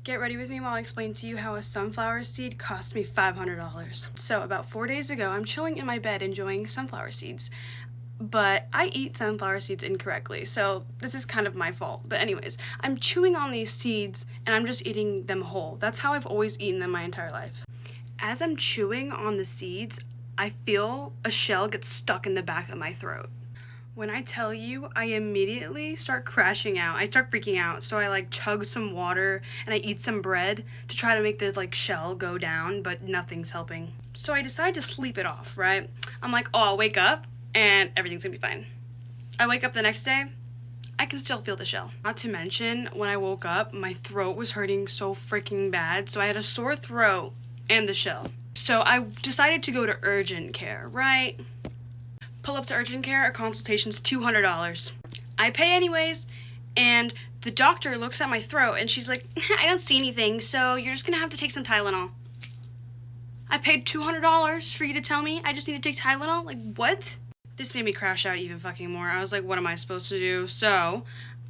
Get ready with me while I explain to you how a sunflower seed cost me $500. So about 4 days ago, I'm chilling in my bed enjoying sunflower seeds. But I eat sunflower seeds incorrectly, so this is kind of my fault. But anyways, I'm chewing on these seeds and I'm just eating them whole. That's how I've always eaten them my entire life. As I'm chewing on the seeds, I feel a shell get stuck in the back of my throat. When I tell you, I immediately start crashing out. I start freaking out. So I chug some water and I eat some bread to try to make the shell go down, but nothing's helping. So I decide to sleep it off, right? I'm like, oh, I'll wake up and everything's gonna be fine. I wake up the next day, I can still feel the shell. Not to mention, when I woke up, my throat was hurting so freaking bad. So I had a sore throat and the shell. So I decided to go to urgent care, right? Pull up to urgent care, a consultation's $200. I pay anyways, and the doctor looks at my throat and she's like, I don't see anything, so you're just gonna have to take some Tylenol. I paid $200 for you to tell me I just need to take Tylenol? Like, what? This made me crash out even fucking more. I was like, what am I supposed to do? So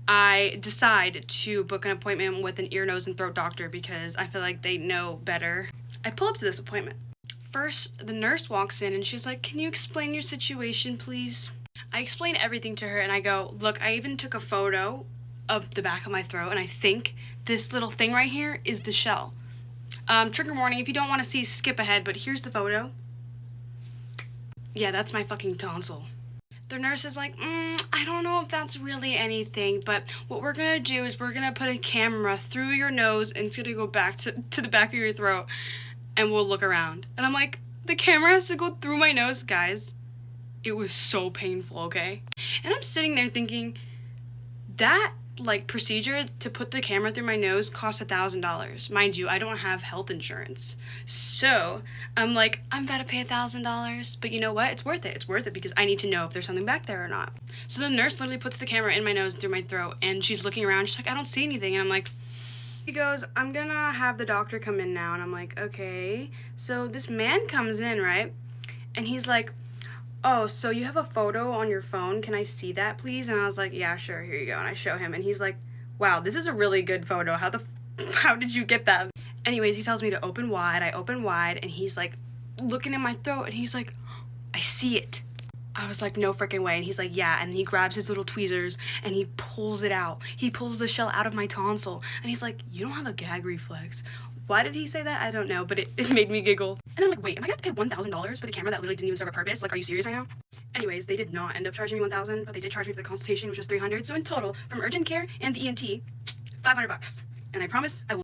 I decide to book an appointment with an ear, nose, and throat doctor because I feel like they know better. I pull up to this appointment. First, the nurse walks in and she's like, can you explain your situation, please? I explain everything to her and I go, look, I even took a photo of the back of my throat and I think this little thing right here is the shell. Trigger warning, if you don't want to see, skip ahead, but here's the photo. Yeah, that's my fucking tonsil. The nurse is like, I don't know if that's really anything, but what we're gonna do is we're gonna put a camera through your nose and it's gonna go back to the back of your throat and we'll look around. And I'm like, the camera has to go through my nose, guys. It was so painful, okay? And I'm sitting there thinking, that procedure to put the camera through my nose costs $1,000. Mind you, I don't have health insurance. So I'm like, I'm about to pay $1,000, but you know what? It's worth it. It's worth it because I need to know if there's something back there or not. So the nurse literally puts the camera in my nose through my throat and she's looking around. She's like, I don't see anything. And I'm like, he goes, I'm gonna have the doctor come in now. And I'm like, okay. So this man comes in, right? And he's like, oh, so you have a photo on your phone. Can I see that, please? And I was like, yeah, sure, here you go. And I show him, and he's like, wow, this is a really good photo. How did you get that? Anyways, he tells me to open wide. I open wide, and he's like looking at my throat, and he's like, I see it. I was like, no freaking way. And he's like, yeah. And he grabs his little tweezers and he pulls it out. He pulls the shell out of my tonsil. And he's like, you don't have a gag reflex. Why did he say that? I don't know, but it made me giggle. And I'm like, wait, am I gonna have to pay $1,000 for the camera that literally didn't even serve a purpose? Like, are you serious right now? Anyways, they did not end up charging me $1,000, but they did charge me for the consultation, which was $300. So in total, from urgent care and the ENT, $500. And I promise I will